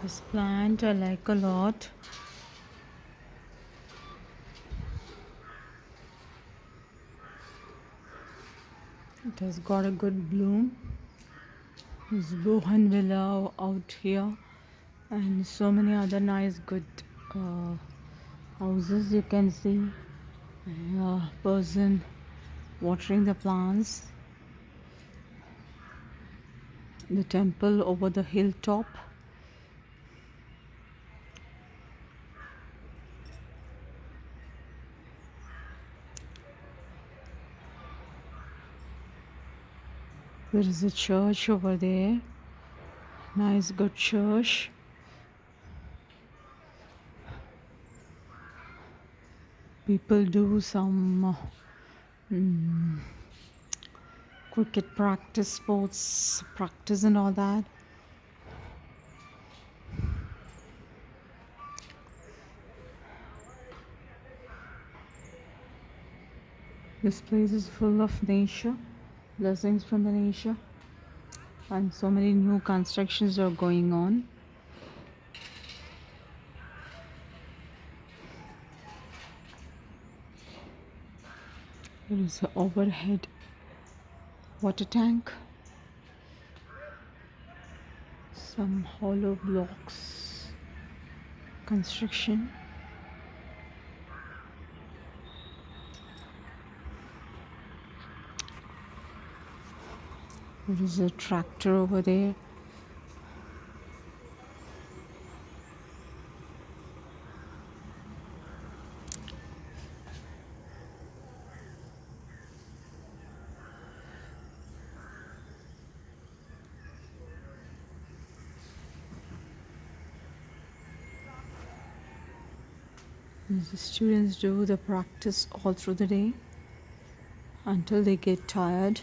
This plant I like a lot. It has got a good bloom. There's bougainvillea out here and so many other nice good uh, houses you can see. A person watering the plants. The temple over the hilltop. There is a church over there. Nice good church. People do some cricket practice, sports practice and all that. This place is full of nature, blessings from the nature, and so many new constructions are going on. There is an overhead water tank, some hollow blocks construction. There is a tractor over there. The students do the practice all through the day until they get tired.